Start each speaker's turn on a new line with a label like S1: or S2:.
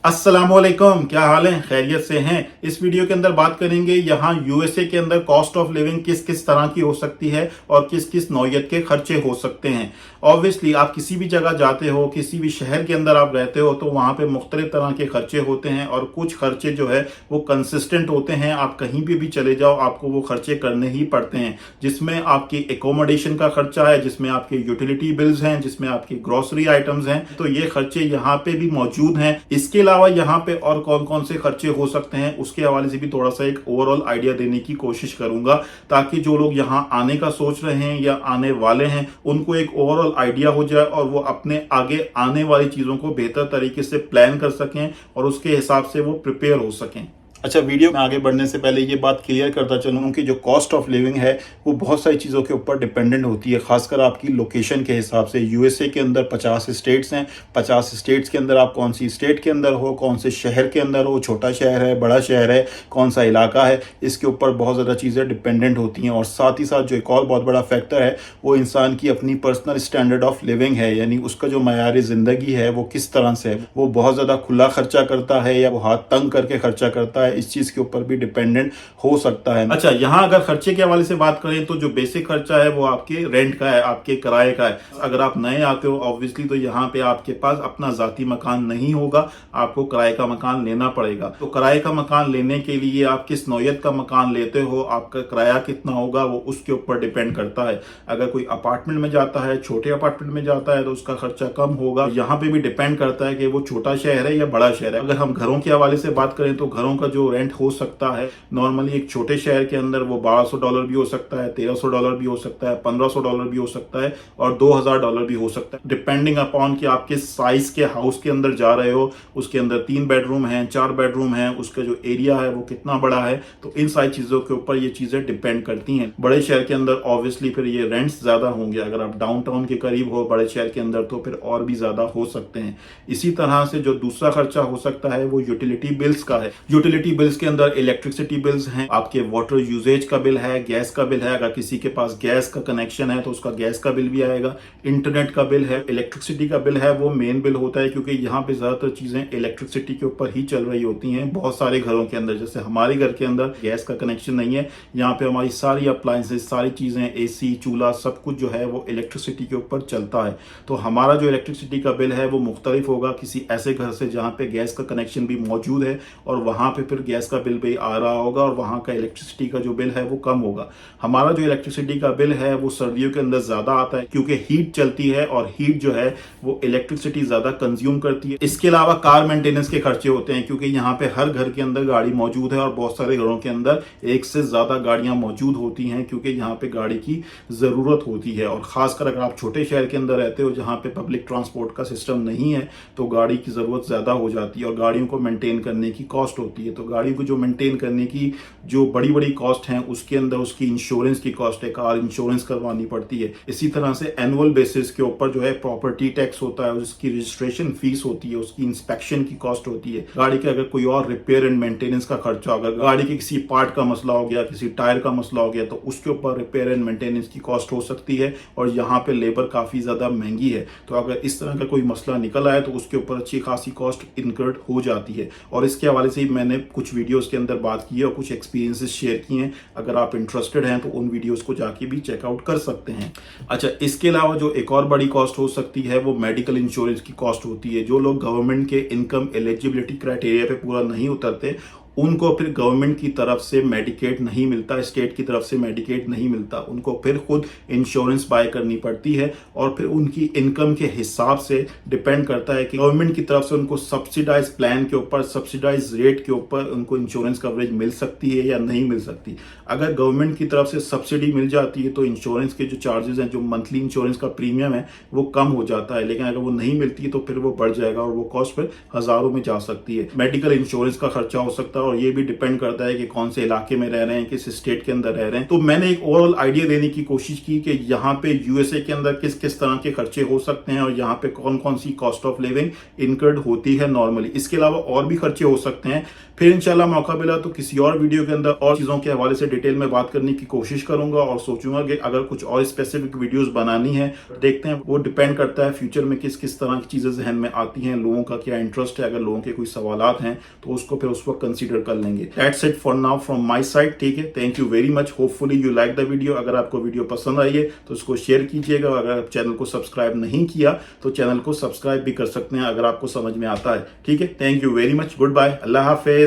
S1: अस्सलामुअलैकुम, क्या हाल है? खैरियत से हैं? इस वीडियो के अंदर बात करेंगे यहाँ यूएसए के अंदर कॉस्ट ऑफ लिविंग किस किस तरह की हो सकती है और किस किस नौयत के खर्चे हो सकते हैं। ऑब्वियसली आप किसी भी जगह जाते हो, किसी भी शहर के अंदर आप रहते हो तो वहाँ पे मुख्तलिफ तरह के खर्चे होते हैं और कुछ खर्चे जो है वो कंसिस्टेंट होते हैं। आप कहीं भी चले जाओ आपको वो खर्चे करने ही पड़ते हैं, जिसमें आपकी एकोमोडेशन का खर्चा है, जिसमें आपके यूटिलिटी बिल्स हैं, जिसमें आपकी ग्रोसरी आइटम्स हैं। तो ये खर्चे यहाँ पे भी मौजूद हैं। इसके अलावा यहाँ पे और कौन कौन से खर्चे हो सकते हैं उसके हवाले से भी थोड़ा सा एक ओवरऑल आइडिया देने की कोशिश करूंगा, ताकि जो लोग यहाँ आने का सोच रहे हैं या आने वाले हैं उनको एक ओवरऑल आइडिया हो जाए और वो अपने आगे आने वाली चीजों को बेहतर तरीके से प्लान कर सकें और उसके हिसाब से वो प्रिपेयर हो सकें। अच्छा, वीडियो में आगे बढ़ने से पहले ये बात क्लियर करता चलूँ कि जो कॉस्ट ऑफ लिविंग है वो बहुत सारी चीज़ों के ऊपर डिपेंडेंट होती है, खासकर आपकी लोकेशन के हिसाब से। यूएसए के अंदर 50 स्टेट्स हैं। 50 स्टेट्स के अंदर आप कौन सी स्टेट के अंदर हो, कौन से शहर के अंदर हो, छोटा शहर है, बड़ा शहर है, कौन सा इलाका है, इसके ऊपर बहुत ज़्यादा चीज़ें डिपेंडेंट होती हैं। और साथ ही साथ जो एक और बहुत बड़ा फैक्टर है वो इंसान की अपनी पर्सनल स्टैंडर्ड ऑफ लिविंग है, यानी उसका जो मयार ज़िंदगी है वो किस तरह से है। वो बहुत ज़्यादा खुला खर्चा करता है या वो हाथ तंग करके खर्चा करता है, इस चीज़ के ऊपर भी डिपेंडेंट हो सकता है। अच्छा, यहाँ अगर खर्चे के हवाले से बात करें तो जो बेसिक खर्चा है वो आपके रेंट का है, आपके किराए का है। अगर आप नए आते हो ऑब्वियसली तो यहाँ पे आपके पास अपना जाती मकान नहीं होगा, आपको किराए का मकान लेना पड़ेगा। तो किराए का मकान लेने के लिए आप किस नौयत का मकान लेते हो, आपका किराया कितना होगा वो उसके ऊपर डिपेंड करता है। अगर कोई अपार्टमेंट में जाता है, छोटे अपार्टमेंट में जाता है तो उसका खर्चा कम होगा। यहाँ पे भी डिपेंड करता है कि वो छोटा शहर है या बड़ा शहर है। अगर हम घरों के हवाले से बात करें तो घरों का जो रेंट हो सकता है नॉर्मली एक छोटे शहर के अंदर वो $1200 भी हो सकता है, $1300 भी हो सकता है, $1500 भी हो सकता है और $2000 भी हो सकता है, डिपेंडिंग अपॉन कि आप किस साइज के हाउस के अंदर जा रहे हो। उसके अंदर 3 बेडरूम है, 4 बेडरूम है, उसका जो एरिया है वो कितना बड़ा है। तो इन सारी चीजों के ऊपर ये चीजें डिपेंड करती हैं। बड़े शहर के अंदर ऑब्वियसली फिर ये रेंट्स ज्यादा होंगे। अगर आप डाउनटाउन के करीब हो बड़े शहर के अंदर तो फिर और भी ज्यादा हो सकते हैं। इसी तरह से जो दूसरा खर्चा हो सकता है वो यूटिलिटी बिल्स का है। यूटिलिटी बिल्स के अंदर इलेक्ट्रिसिटी बिल्स हैं, आपके वाटर यूजेज का बिल है, गैस का बिल है। अगर किसी के पास गैस का कनेक्शन है तो उसका गैस का बिल भी आएगा, इंटरनेट का बिल है, इलेक्ट्रिसिटी का बिल है। वो मेन बिल होता है क्योंकि यहाँ पे ज्यादातर चीजें इलेक्ट्रिसिटी के ऊपर ही चल रही होती हैं बहुत सारे घरों के अंदर। जैसे हमारे घर के अंदर गैस का कनेक्शन नहीं है, यहाँ पे हमारी सारी अप्लायंसेज, सारी चीजें, एसी, चूल्हा, सब कुछ जो है वो इलेक्ट्रिसिटी के ऊपर चलता है। तो हमारा जो इलेक्ट्रिसिटी का बिल है वो मुख्तलिफ होगा किसी ऐसे घर से जहाँ पे गैस का कनेक्शन भी मौजूद है और वहां पे फिर गैस का बिल भी आ रहा होगा और वहां का इलेक्ट्रिसिटी का जो बिल है वो कम होगा। हमारा जो इलेक्ट्रिसिटी का बिल है वो सर्दियों के अंदर ज्यादा आता है क्योंकि हीट चलती है और हीट जो है वो इलेक्ट्रिसिटी ज्यादा कंज्यूम करती है। इसके अलावा कार मेंटेनेंस के खर्चे होते हैं क्योंकि यहाँ पे हर घर के अंदर गाड़ी मौजूद है और बहुत सारे घरों के अंदर एक से ज्यादा गाड़ियां मौजूद होती हैं क्योंकि यहाँ पे गाड़ी की जरूरत होती है। और खासकर अगर आप छोटे शहर के अंदर रहते हो जहाँ पे पब्लिक ट्रांसपोर्ट का सिस्टम नहीं है तो गाड़ी की जरूरत ज्यादा हो जाती है और गाड़ियों को मेंटेन करने की कॉस्ट होती है। तो गाड़ी को जो मेंटेन करने की जो बड़ी बड़ी कॉस्ट है उसके अंदर उसकी इंश्योरेंस की कॉस्ट है, कार इंश्योरेंस करवानी पड़ती है। इसी तरह से एनुअल बेसिस के ऊपर जो है प्रॉपर्टी टैक्स होता है, उसकी रजिस्ट्रेशन फीस होती है, उसकी इंस्पेक्शन की कॉस्ट होती है। गाड़ी के अगर कोई और रिपेयर एंड मेंटेनेंस का खर्चा, अगर गाड़ी के किसी पार्ट का मसला हो गया, किसी टायर का मसला हो गया तो उसके ऊपर रिपेयर एंड मेंटेनेंस की कॉस्ट हो सकती है और यहाँ पे लेबर काफी ज्यादा महंगी है। तो अगर इस तरह का कोई मसला निकल आए तो उसके ऊपर अच्छी खासी कॉस्ट इनकर्ड हो जाती है। और इसके हवाले से मैंने कुछ वीडियोस के अंदर बात की है और कुछ एक्सपीरियंसेस शेयर किए हैं। अगर आप इंटरेस्टेड हैं तो उन वीडियोस को जाके भी चेकआउट कर सकते हैं। अच्छा, इसके अलावा जो एक और बड़ी कॉस्ट हो सकती है वो मेडिकल इंश्योरेंस की कॉस्ट होती है। जो लोग गवर्नमेंट के इनकम एलिजिबिलिटी क्राइटेरिया पे पूरा नहीं उतरते उनको फिर गवर्नमेंट की तरफ से मेडिकेट नहीं मिलता, स्टेट की तरफ से मेडिकेट नहीं मिलता, उनको फिर खुद इंश्योरेंस बाय करनी पड़ती है और फिर उनकी इनकम के हिसाब से डिपेंड करता है कि गवर्नमेंट की तरफ से उनको सब्सिडाइज प्लान के ऊपर, सब्सिडाइज रेट के ऊपर उनको इंश्योरेंस कवरेज मिल सकती है या नहीं मिल सकती। अगर गवर्नमेंट की तरफ से सब्सिडी मिल जाती है तो इंश्योरेंस के जो चार्जेस हैं, जो मंथली इंश्योरेंस का प्रीमियम है वो कम हो जाता है, लेकिन अगर वो नहीं मिलती है तो फिर वो बढ़ जाएगा और वो कॉस्ट फिर हजारों में जा सकती है। मेडिकल इंश्योरेंस का खर्चा हो सकता है और ये भी डिपेंड करता है कि कौन से इलाके में रह रहे हैं, किस स्टेट के अंदर रह रहे हैं। तो मैंने एक ओवरऑल आइडिया देने की कोशिश की कि यहाँ पे यूएसए के अंदर किस किस तरह के खर्चे हो सकते हैं और यहाँ पे कौन कौन सी कॉस्ट ऑफ लिविंग इनकर्ड होती है नॉर्मली। इसके अलावा और भी खर्चे हो सकते हैं। फिर इंशाल्लाह मौका मिला तो किसी और वीडियो के अंदर और चीजों के हवाले से डिटेल में बात करने की कोशिश करूंगा और सोचूंगा कि अगर कुछ और स्पेसिफिक वीडियोस बनानी है देखते हैं। वो डिपेंड करता है फ्यूचर में किस किस तरह की चीजें जहन में आती हैं, लोगों का क्या इंटरेस्ट है। अगर लोगों के कोई सवालात हैं तो उसको फिर उस वक्त कंसीडर कर लेंगे। That's it for now from my side. ठीक है, thank you very much. Hopefully you like the video. अगर आपको वीडियो पसंद आई है तो उसको शेयर कीजिएगा। अगर आप चैनल को सब्सक्राइब नहीं किया तो चैनल को सब्सक्राइब भी कर सकते हैं अगर आपको समझ में आता है। ठीक है, thank you very much. Good bye, अल्लाह हाफिज।